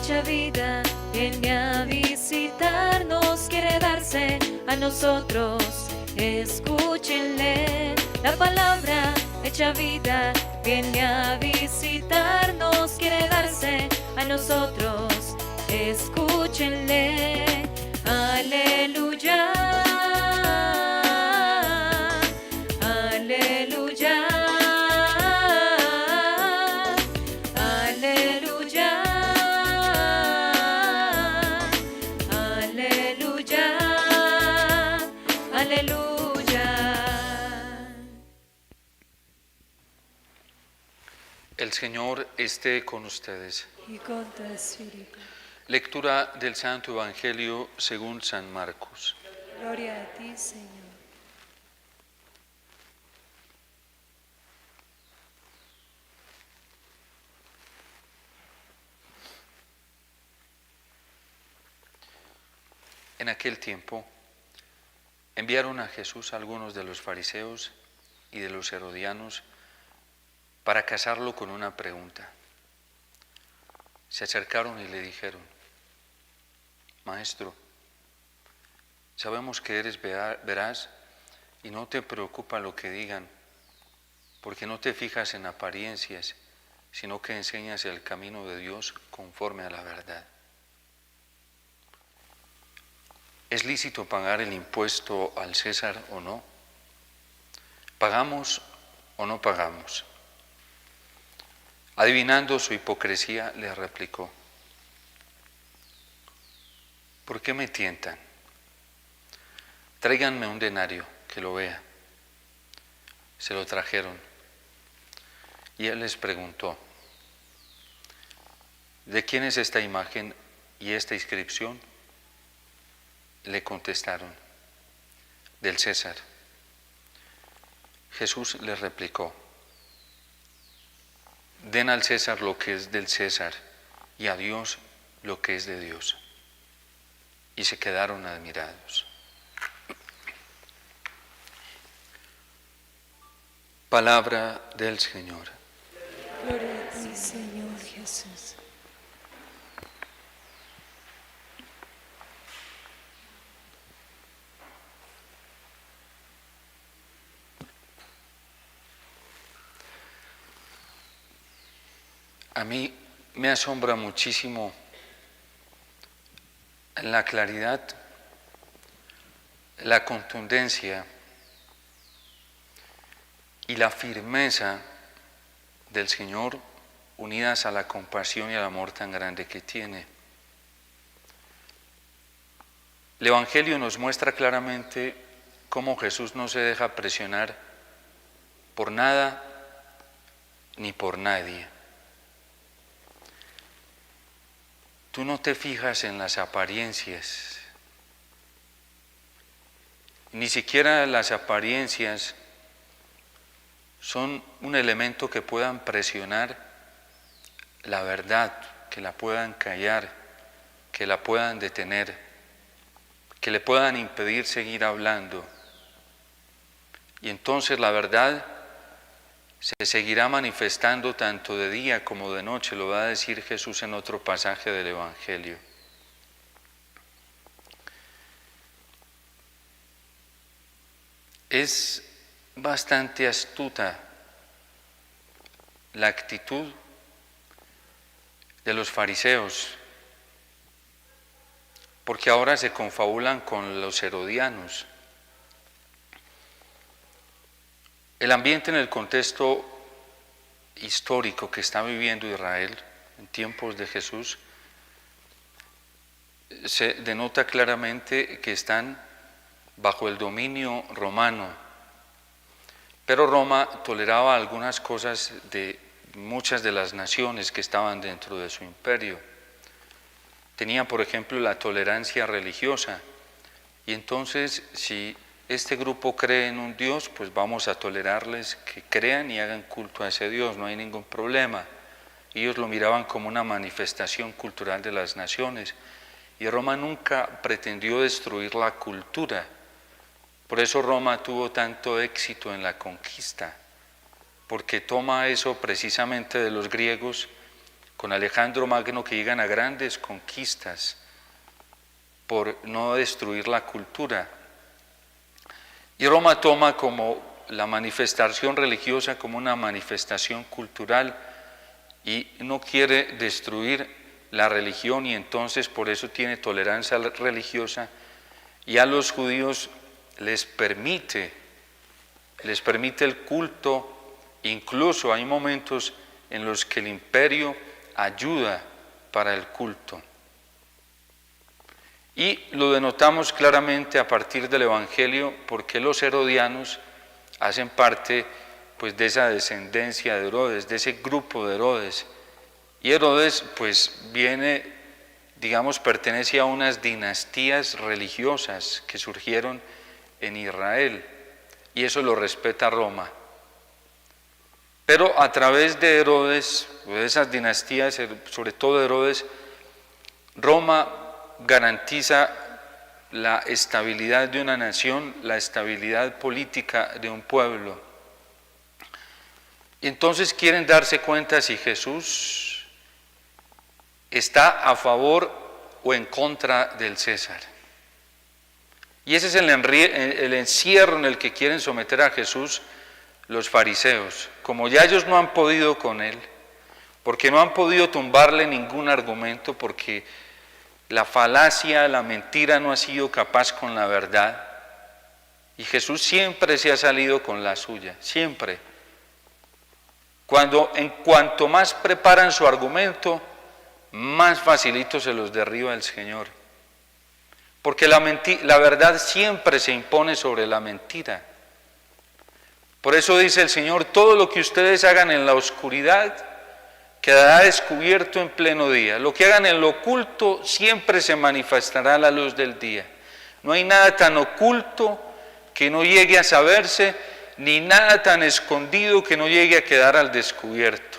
hecha vida, viene a visitarnos, quiere darse a nosotros. Escúchenle, la palabra hecha vida, viene a visitarnos, quiere darse a nosotros. Escúchenle, aleluya, aleluya, aleluya, aleluya, aleluya. El Señor esté con ustedes. Y con tu espíritu. Lectura del Santo Evangelio según San Marcos. Gloria a ti, Señor. En aquel tiempo enviaron a Jesús algunos de los fariseos y de los herodianos para casarlo con una pregunta. Se acercaron y le dijeron: Maestro, sabemos que eres veraz y no te preocupa lo que digan, porque no te fijas en apariencias, sino que enseñas el camino de Dios conforme a la verdad. ¿Es lícito pagar el impuesto al César o no? ¿Pagamos o no pagamos? Adivinando su hipocresía, le replicó: ¿por qué me tientan? Tráiganme un denario, que lo vea. Se lo trajeron, y él les preguntó: ¿de quién es esta imagen y esta inscripción? Le contestaron: del César. Jesús les replicó: den al César lo que es del César y a Dios lo que es de Dios. Y se quedaron admirados. Palabra del Señor. Gloria a ti, Señor Jesús. A mí me asombra muchísimo la claridad, la contundencia y la firmeza del Señor, unidas a la compasión y al amor tan grande que tiene. El Evangelio nos muestra claramente cómo Jesús no se deja presionar por nada ni por nadie. Tú no te fijas en las apariencias, ni siquiera las apariencias son un elemento que puedan presionar la verdad, que la puedan callar, que la puedan detener, que le puedan impedir seguir hablando. Y entonces la verdad se seguirá manifestando tanto de día como de noche, lo va a decir Jesús en otro pasaje del Evangelio. Es bastante astuta la actitud de los fariseos, porque ahora se confabulan con los herodianos. El ambiente en el contexto histórico que está viviendo Israel en tiempos de Jesús se denota claramente que están bajo el dominio romano, pero Roma toleraba algunas cosas de muchas de las naciones que estaban dentro de su imperio. Tenía, por ejemplo, la tolerancia religiosa, y entonces si este grupo cree en un Dios, pues vamos a tolerarles que crean y hagan culto a ese Dios, no hay ningún problema. Ellos lo miraban como una manifestación cultural de las naciones, y Roma nunca pretendió destruir la cultura. Por eso Roma tuvo tanto éxito en la conquista, porque toma eso precisamente de los griegos con Alejandro Magno que llegan a grandes conquistas por no destruir la cultura. Y Roma toma como la manifestación religiosa como una manifestación cultural y no quiere destruir la religión, y entonces por eso tiene tolerancia religiosa, y a los judíos les permite el culto. Incluso hay momentos en los que el imperio ayuda para el culto. Y lo denotamos claramente a partir del Evangelio, porque los herodianos hacen parte pues de esa descendencia de Herodes, de ese grupo de Herodes. Y Herodes pues viene, digamos, pertenece a unas dinastías religiosas que surgieron en Israel, y eso lo respeta Roma. Pero a través de Herodes, o de esas dinastías, sobre todo de Herodes, Roma garantiza la estabilidad de una nación, la estabilidad política de un pueblo. Y entonces quieren darse cuenta si Jesús está a favor o en contra del César. Y ese es el encierro en el que quieren someter a Jesús los fariseos. Como ya ellos no han podido con él, porque no han podido tumbarle ningún argumento, porque la falacia, la mentira no ha sido capaz con la verdad, y Jesús siempre se ha salido con la suya, siempre. En cuanto más preparan su argumento, más facilito se los derriba el Señor. Porque la verdad siempre se impone sobre la mentira. Por eso dice el Señor: todo lo que ustedes hagan en la oscuridad quedará descubierto en pleno día. Lo que hagan en lo oculto siempre se manifestará a la luz del día. No hay nada tan oculto que no llegue a saberse, ni nada tan escondido que no llegue a quedar al descubierto.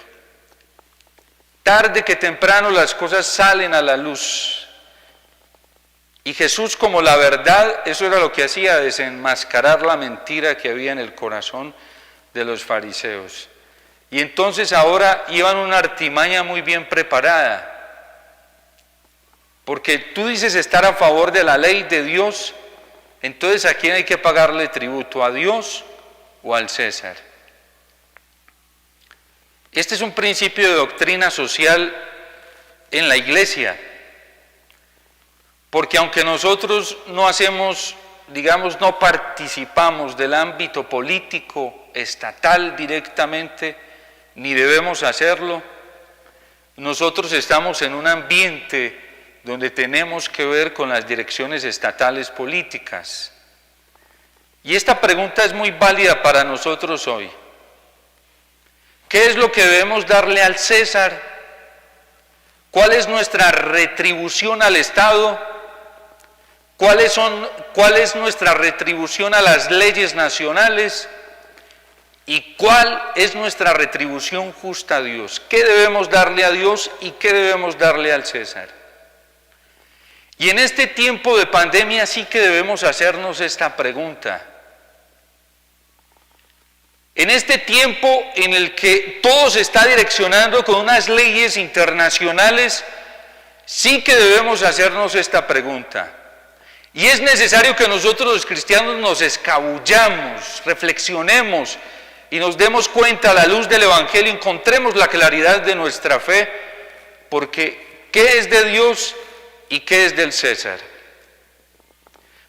Tarde que temprano las cosas salen a la luz. Y Jesús, como la verdad, eso era lo que hacía, desenmascarar la mentira que había en el corazón de los fariseos. Y entonces ahora iban una artimaña muy bien preparada, porque tú dices estar a favor de la ley de Dios, entonces ¿a quién hay que pagarle tributo? ¿A Dios o al César? Este es un principio de doctrina social en la iglesia, porque aunque nosotros no hacemos, digamos, no participamos del ámbito político estatal directamente, ni debemos hacerlo, nosotros estamos en un ambiente donde tenemos que ver con las direcciones estatales políticas. Y esta pregunta es muy válida para nosotros hoy. ¿Qué es lo que debemos darle al César? ¿Cuál es nuestra retribución al Estado? ¿Cuál es nuestra retribución a las leyes nacionales? ¿Y cuál es nuestra retribución justa a Dios? ¿Qué debemos darle a Dios y qué debemos darle al César? Y en este tiempo de pandemia sí que debemos hacernos esta pregunta. En este tiempo en el que todo se está direccionando con unas leyes internacionales, sí que debemos hacernos esta pregunta. Y es necesario que nosotros los cristianos nos escabullamos, reflexionemos y nos demos cuenta a la luz del Evangelio, encontremos la claridad de nuestra fe, porque ¿qué es de Dios y qué es del César?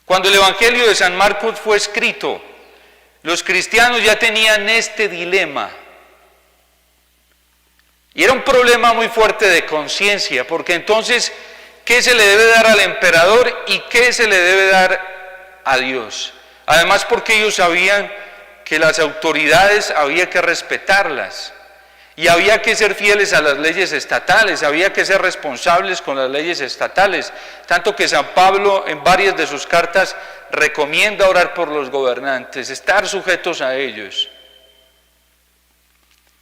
Cuando el Evangelio de San Marcos fue escrito, los cristianos ya tenían este dilema. Y era un problema muy fuerte de conciencia, porque entonces, ¿qué se le debe dar al emperador y qué se le debe dar a Dios? Además, porque ellos sabían que las autoridades había que respetarlas y había que ser fieles a las leyes estatales, había que ser responsables con las leyes estatales, tanto que San Pablo en varias de sus cartas recomienda orar por los gobernantes, estar sujetos a ellos.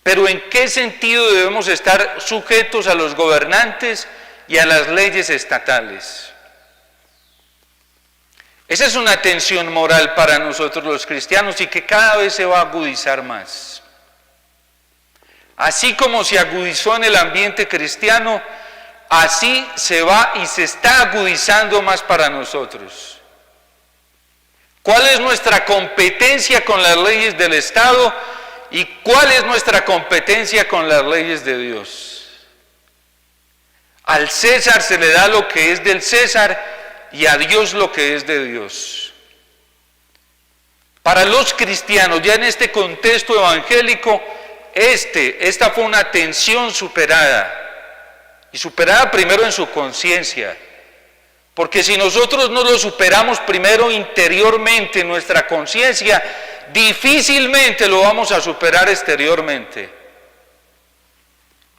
Pero ¿en qué sentido debemos estar sujetos a los gobernantes y a las leyes estatales? Esa es una tensión moral para nosotros los cristianos y que cada vez se va a agudizar más. Así como se agudizó en el ambiente cristiano, así se va y se está agudizando más para nosotros. ¿Cuál es nuestra competencia con las leyes del Estado y cuál es nuestra competencia con las leyes de Dios? Al César se le da lo que es del César y a Dios lo que es de Dios. Para los cristianos, ya en este contexto evangélico, esta fue una tensión superada, y superada primero en su conciencia, porque si nosotros no lo superamos primero interiormente en nuestra conciencia, difícilmente lo vamos a superar exteriormente.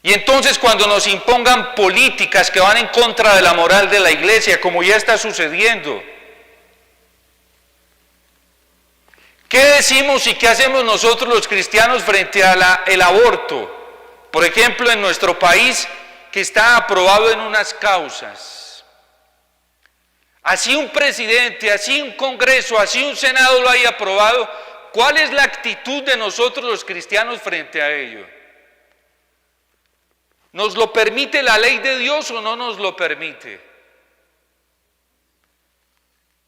Y entonces cuando nos impongan políticas que van en contra de la moral de la iglesia, como ya está sucediendo, ¿qué decimos y qué hacemos nosotros los cristianos frente a el aborto? Por ejemplo, en nuestro país, que está aprobado en unas causas. Así un presidente, así un congreso, así un senado lo haya aprobado, ¿cuál es la actitud de nosotros los cristianos frente a ello? ¿Nos lo permite la ley de Dios o no nos lo permite?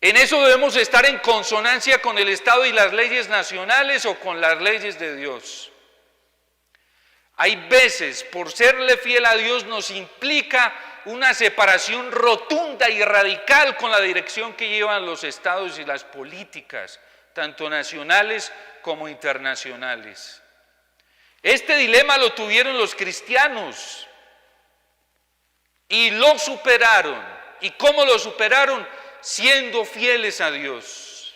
¿En eso debemos estar en consonancia con el Estado y las leyes nacionales o con las leyes de Dios? Hay veces, por serle fiel a Dios, nos implica una separación rotunda y radical con la dirección que llevan los estados y las políticas, tanto nacionales como internacionales. Este dilema lo tuvieron los cristianos y lo superaron. ¿Y cómo lo superaron? Siendo fieles a Dios.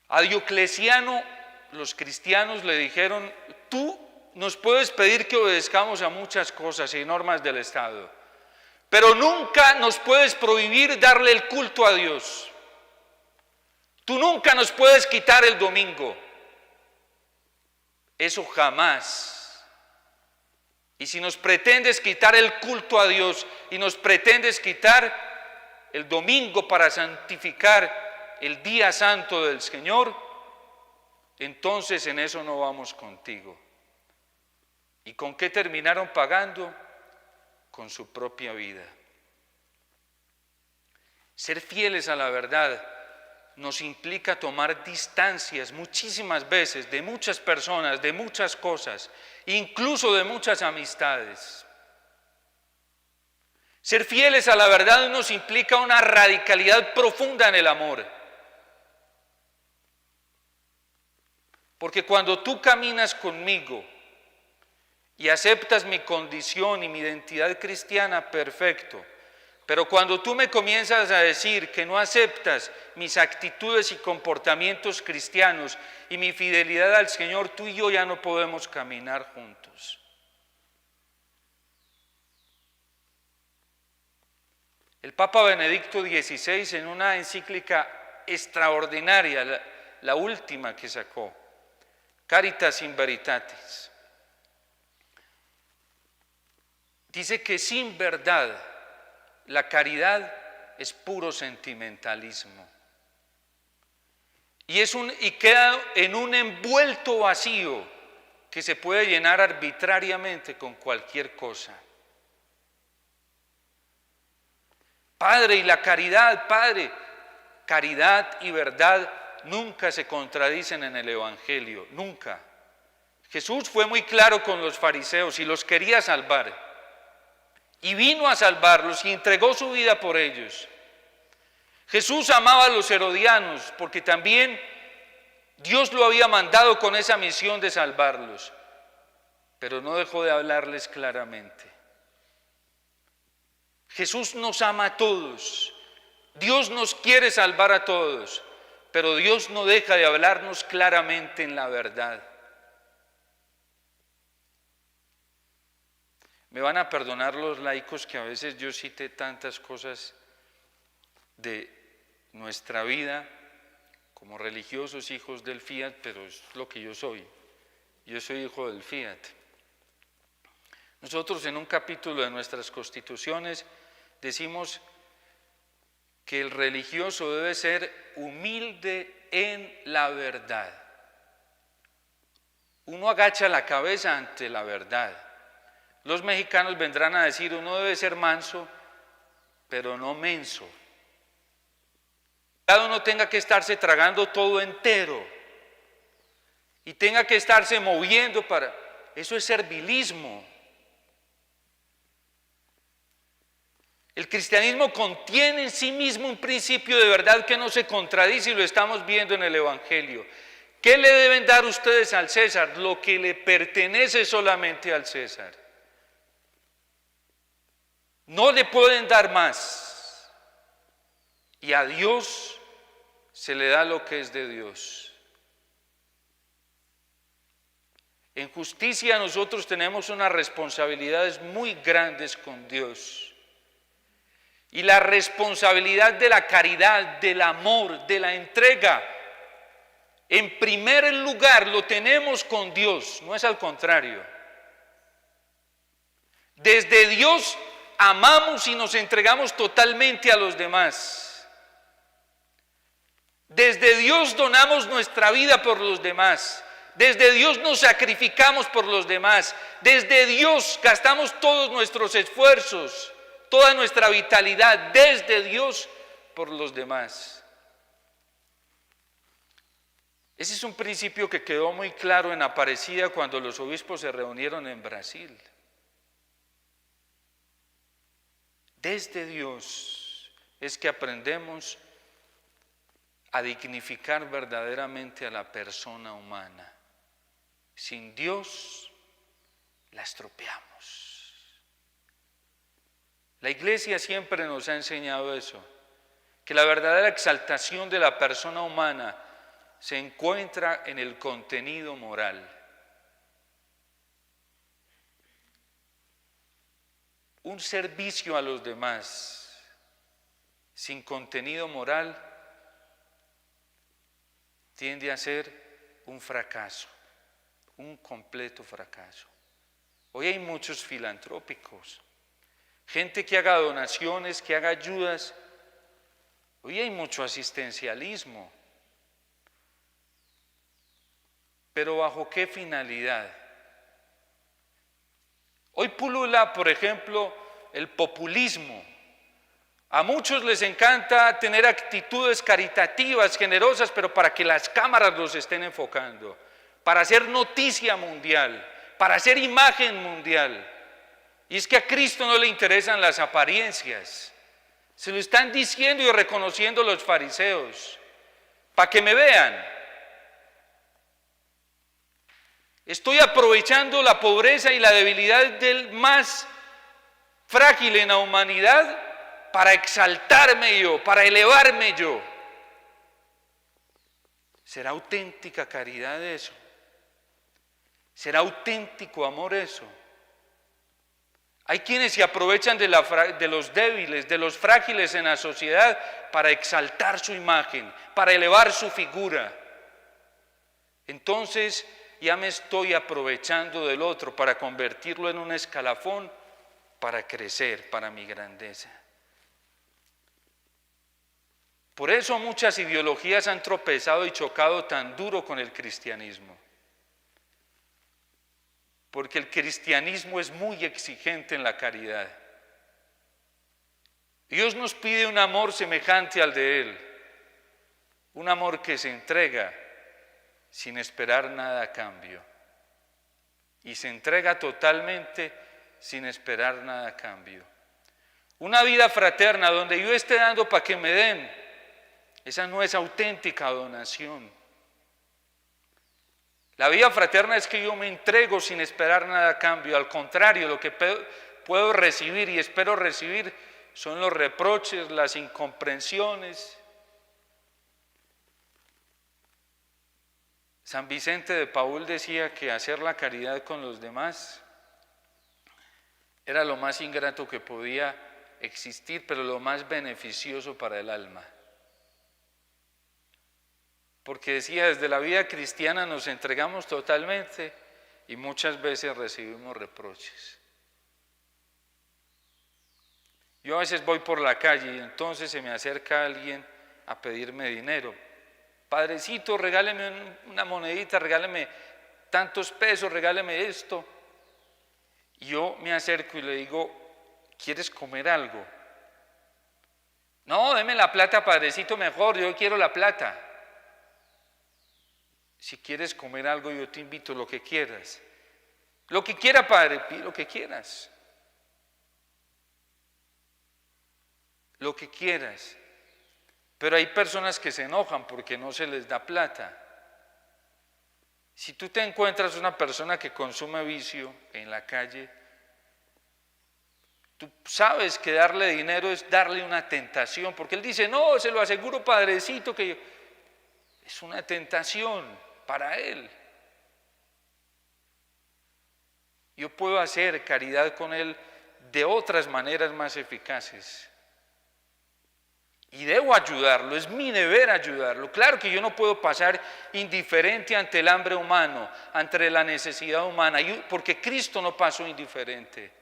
A Diocleciano los cristianos le dijeron: tú nos puedes pedir que obedezcamos a muchas cosas y normas del Estado, pero nunca nos puedes prohibir darle el culto a Dios. Tú nunca nos puedes quitar el domingo. Eso jamás. Y si nos pretendes quitar el culto a Dios y nos pretendes quitar el domingo para santificar el día santo del Señor, entonces en eso no vamos contigo. ¿Y con qué terminaron pagando? Con su propia vida. Ser fieles a la verdad nos implica tomar distancias muchísimas veces de muchas personas, de muchas cosas, incluso de muchas amistades. Ser fieles a la verdad nos implica una radicalidad profunda en el amor. Porque cuando tú caminas conmigo y aceptas mi condición y mi identidad cristiana, perfecto. Pero cuando tú me comienzas a decir que no aceptas mis actitudes y comportamientos cristianos y mi fidelidad al Señor, tú y yo ya no podemos caminar juntos. El Papa Benedicto XVI, en una encíclica extraordinaria, la última que sacó, Caritas in Veritatis, dice que sin verdad la caridad es puro sentimentalismo y queda en un envuelto vacío que se puede llenar arbitrariamente con cualquier cosa. Padre, y la caridad, Padre, caridad y verdad nunca se contradicen en el Evangelio, nunca. Jesús fue muy claro con los fariseos y los quería salvar. Y vino a salvarlos y entregó su vida por ellos. Jesús amaba a los herodianos porque también Dios lo había mandado con esa misión de salvarlos, pero no dejó de hablarles claramente. Jesús nos ama a todos, Dios nos quiere salvar a todos, pero Dios no deja de hablarnos claramente en la verdad. Me van a perdonar los laicos que a veces yo cite tantas cosas de nuestra vida como religiosos hijos del Fiat, pero es lo que yo soy. Yo soy hijo del Fiat. Nosotros en un capítulo de nuestras constituciones decimos que el religioso debe ser humilde en la verdad. Uno agacha la cabeza ante la verdad. Los mexicanos vendrán a decir, uno debe ser manso, pero no menso. Cada uno tenga que estarse tragando todo entero y tenga que estarse moviendo para... Eso es servilismo. El cristianismo contiene en sí mismo un principio de verdad que no se contradice y lo estamos viendo en el Evangelio. ¿Qué le deben dar ustedes al César? Lo que le pertenece solamente al César. No le pueden dar más. Y a Dios se le da lo que es de Dios. En justicia nosotros tenemos unas responsabilidades muy grandes con Dios. Y la responsabilidad de la caridad, del amor, de la entrega, en primer lugar lo tenemos con Dios, no es al contrario. Desde Dios amamos y nos entregamos totalmente a los demás. Desde Dios donamos nuestra vida por los demás. Desde Dios nos sacrificamos por los demás. Desde Dios gastamos todos nuestros esfuerzos, toda nuestra vitalidad, desde Dios por los demás. Ese es un principio que quedó muy claro en Aparecida cuando los obispos se reunieron en Brasil. Desde Dios es que aprendemos a dignificar verdaderamente a la persona humana. Sin Dios la estropeamos. La Iglesia siempre nos ha enseñado eso, que la verdadera exaltación de la persona humana se encuentra en el contenido moral. Un servicio a los demás sin contenido moral tiende a ser un fracaso, un completo fracaso. Hoy hay muchos filantrópicos, gente que haga donaciones, que haga ayudas. Hoy hay mucho asistencialismo. ¿Pero bajo qué finalidad? Hoy pulula, por ejemplo, el populismo. A muchos les encanta tener actitudes caritativas, generosas, pero para que las cámaras los estén enfocando, para hacer noticia mundial, para hacer imagen mundial. Y es que a Cristo no le interesan las apariencias. Se lo están diciendo y reconociendo los fariseos, para que me vean. Estoy aprovechando la pobreza y la debilidad del más frágil en la humanidad para exaltarme yo, para elevarme yo. ¿Será auténtica caridad eso? ¿Será auténtico amor eso? Hay quienes se aprovechan de los débiles, de los frágiles en la sociedad para exaltar su imagen, para elevar su figura. Entonces ya me estoy aprovechando del otro para convertirlo en un escalafón para crecer, para mi grandeza. Por eso muchas ideologías han tropezado y chocado tan duro con el cristianismo. Porque el cristianismo es muy exigente en la caridad. Dios nos pide un amor semejante al de Él, un amor que se entrega sin esperar nada a cambio. Y se entrega totalmente sin esperar nada a cambio. Una vida fraterna donde yo esté dando para que me den, esa no es auténtica donación. La vida fraterna es que yo me entrego sin esperar nada a cambio. Al contrario, lo que puedo recibir y espero recibir son los reproches, las incomprensiones. San Vicente de Paúl decía que hacer la caridad con los demás era lo más ingrato que podía existir, pero lo más beneficioso para el alma. Porque decía, desde la vida cristiana nos entregamos totalmente y muchas veces recibimos reproches. Yo a veces voy por la calle y entonces se me acerca alguien a pedirme dinero. Padrecito, regáleme una monedita, regáleme tantos pesos, regáleme esto. Y yo me acerco y le digo, ¿quieres comer algo? No, deme la plata, padrecito, mejor, yo quiero la plata. Si quieres comer algo, yo te invito, lo que quieras. Lo que quiera, padre, pide lo que quieras. Lo que quieras. Pero hay personas que se enojan porque no se les da plata. Si tú te encuentras una persona que consume vicio en la calle, tú sabes que darle dinero es darle una tentación, porque él dice, no, se lo aseguro, padrecito, que es una tentación para él. Yo puedo hacer caridad con él de otras maneras más eficaces. Y debo ayudarlo, es mi deber ayudarlo. Claro que yo no puedo pasar indiferente ante el hambre humano, ante la necesidad humana, porque Cristo no pasó indiferente.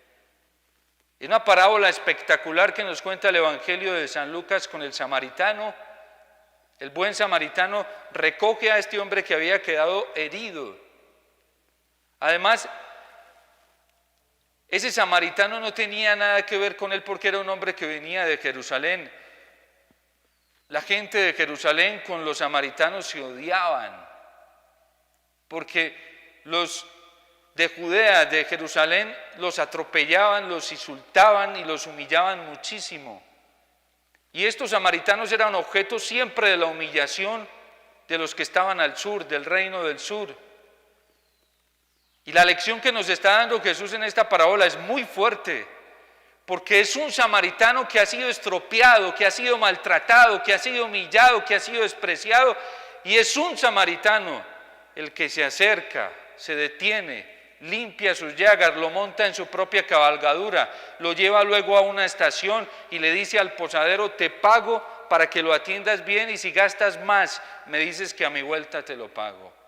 Es una parábola espectacular que nos cuenta el Evangelio de San Lucas con el samaritano. El buen samaritano recoge a este hombre que había quedado herido. Además, ese samaritano no tenía nada que ver con él porque era un hombre que venía de Jerusalén. La gente de Jerusalén con los samaritanos se odiaban, porque los de Judea, de Jerusalén, los atropellaban, los insultaban y los humillaban muchísimo. Y estos samaritanos eran objeto siempre de la humillación de los que estaban al sur, del reino del sur. Y la lección que nos está dando Jesús en esta parábola es muy fuerte, porque es un samaritano que ha sido estropeado, que ha sido maltratado, que ha sido humillado, que ha sido despreciado, y es un samaritano el que se acerca, se detiene, limpia sus llagas, lo monta en su propia cabalgadura, lo lleva luego a una estación y le dice al posadero, te pago para que lo atiendas bien y si gastas más, me dices que a mi vuelta te lo pago.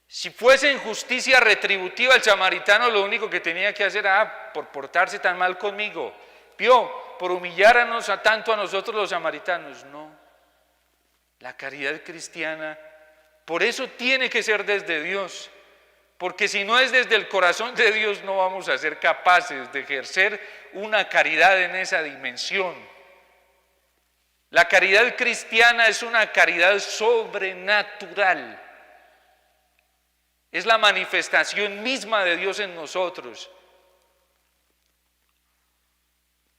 Si fuese en justicia retributiva, el samaritano lo único que tenía que hacer era, por portarse tan mal conmigo, por humillarnos tanto a nosotros los samaritanos. No, la caridad cristiana, por eso tiene que ser desde Dios, porque si no es desde el corazón de Dios no vamos a ser capaces de ejercer una caridad en esa dimensión. La caridad cristiana es una caridad sobrenatural. Es la manifestación misma de Dios en nosotros.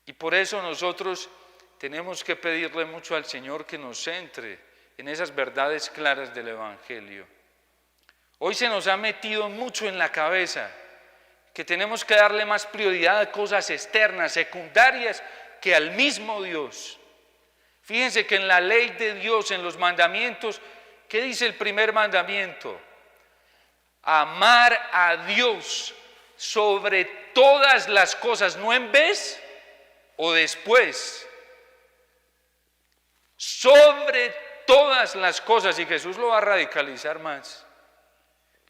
Y por eso nosotros tenemos que pedirle mucho al Señor que nos centre en esas verdades claras del Evangelio. Hoy se nos ha metido mucho en la cabeza que tenemos que darle más prioridad a cosas externas, secundarias, que al mismo Dios. Fíjense que en la ley de Dios, en los mandamientos, ¿qué dice el primer mandamiento? Amar a Dios sobre todas las cosas, no en vez o después, sobre todas las cosas, y Jesús lo va a radicalizar más.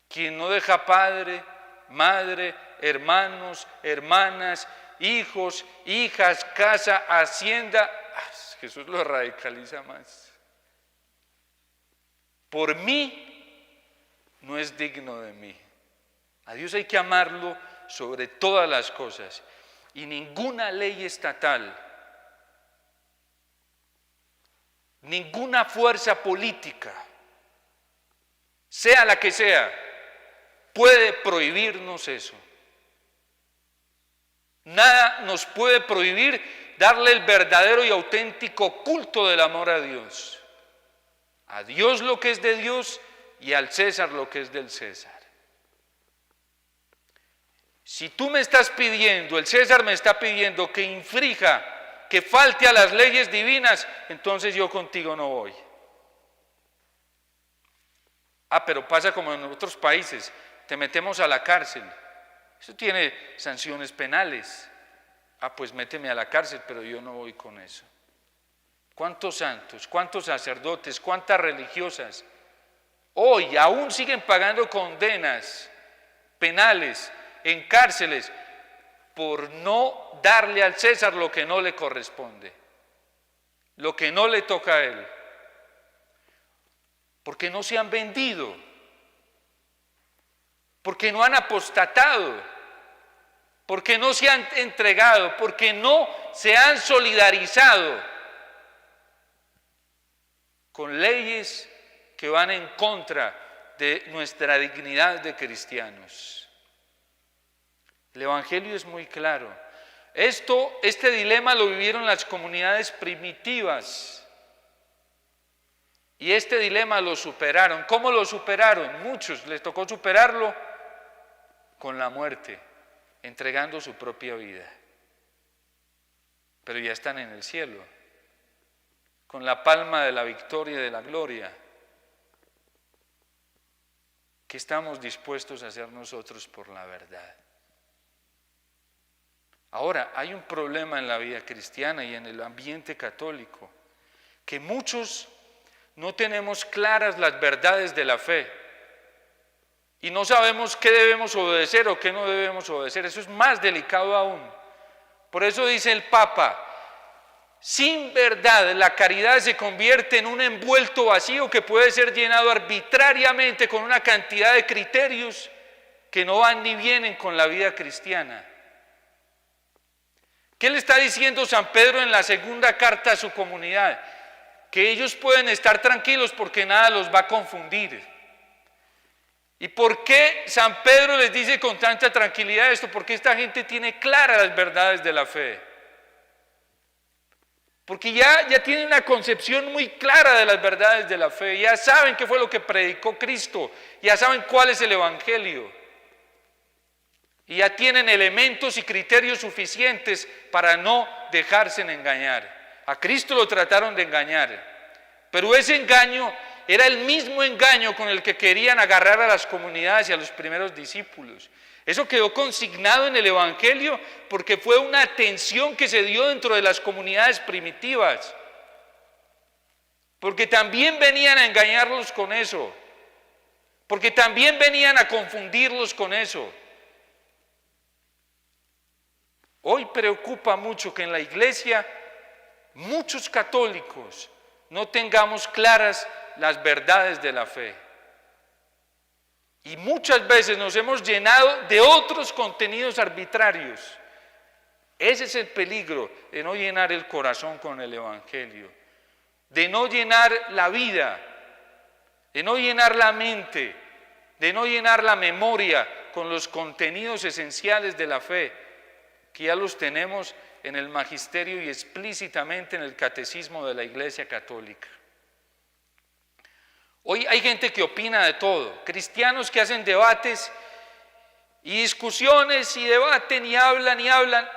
Quien no deja padre, madre, hermanos, hermanas, hijos, hijas, casa, hacienda, Jesús lo radicaliza más. Por mí no es digno de mí. A Dios hay que amarlo sobre todas las cosas. Y ninguna ley estatal, ninguna fuerza política, sea la que sea, puede prohibirnos eso. Nada nos puede prohibir darle el verdadero y auténtico culto del amor a Dios. A Dios lo que es de Dios y al César lo que es del César. Si tú me estás pidiendo, el César me está pidiendo que infrija, que falte a las leyes divinas, entonces yo contigo no voy. Pero pasa como en otros países, te metemos a la cárcel. Eso tiene sanciones penales. Pues méteme a la cárcel, pero yo no voy con eso. ¿Cuántos santos, cuántos sacerdotes, cuántas religiosas hoy aún siguen pagando condenas penales en cárceles por no darle al César lo que no le corresponde, lo que no le toca a él? porque no se han vendido, porque no han apostatado, porque no se han entregado, porque no se han solidarizado con leyes que van en contra de nuestra dignidad de cristianos. El Evangelio es muy claro. Este dilema lo vivieron las comunidades primitivas. Y este dilema lo superaron. ¿Cómo lo superaron? Muchos les tocó superarlo con la muerte, entregando su propia vida. Pero ya están en el cielo, con la palma de la victoria y de la gloria. ¿Qué estamos dispuestos a hacer nosotros por la verdad? Ahora, hay un problema en la vida cristiana y en el ambiente católico, que muchos no tenemos claras las verdades de la fe y no sabemos qué debemos obedecer o qué no debemos obedecer. Eso es más delicado aún. Por eso dice el Papa, sin verdad la caridad se convierte en un envuelto vacío que puede ser llenado arbitrariamente con una cantidad de criterios que no van ni vienen con la vida cristiana. ¿Qué le está diciendo San Pedro en la segunda carta a su comunidad? Que ellos pueden estar tranquilos porque nada los va a confundir. ¿Y por qué San Pedro les dice con tanta tranquilidad esto? Porque esta gente tiene claras las verdades de la fe. Porque ya tienen una concepción muy clara de las verdades de la fe. Ya saben qué fue lo que predicó Cristo. Ya saben cuál es el Evangelio. Y ya tienen elementos y criterios suficientes para no dejarse engañar. A Cristo lo trataron de engañar, pero ese engaño era el mismo engaño con el que querían agarrar a las comunidades y a los primeros discípulos. Eso quedó consignado en el Evangelio porque fue una tensión que se dio dentro de las comunidades primitivas, porque también venían a engañarlos con eso, porque también venían a confundirlos con eso. Hoy preocupa mucho que en la iglesia muchos católicos no tengamos claras las verdades de la fe. Y muchas veces nos hemos llenado de otros contenidos arbitrarios. Ese es el peligro de no llenar el corazón con el Evangelio, de no llenar la vida, de no llenar la mente, de no llenar la memoria con los contenidos esenciales de la fe, que ya los tenemos en el magisterio y explícitamente en el catecismo de la Iglesia Católica. Hoy hay gente que opina de todo, cristianos que hacen debates y discusiones y debaten y hablan.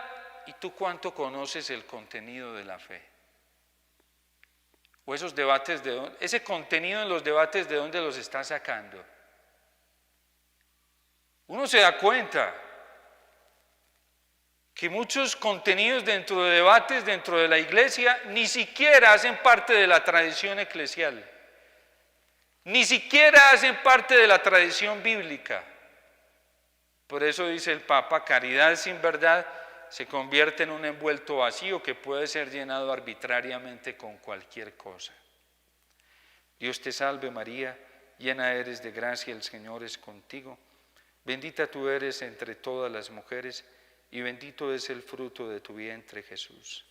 ¿Y tú cuánto conoces el contenido de la fe? O esos debates, ese contenido en los debates, ¿de dónde los está sacando? Uno se da cuenta que muchos contenidos dentro de debates, dentro de la iglesia, ni siquiera hacen parte de la tradición eclesial, ni siquiera hacen parte de la tradición bíblica. Por eso dice el Papa, caridad sin verdad se convierte en un envuelto vacío que puede ser llenado arbitrariamente con cualquier cosa. Dios te salve María, llena eres de gracia, el Señor es contigo, bendita tú eres entre todas las mujeres, y bendito es el fruto de tu vientre, Jesús.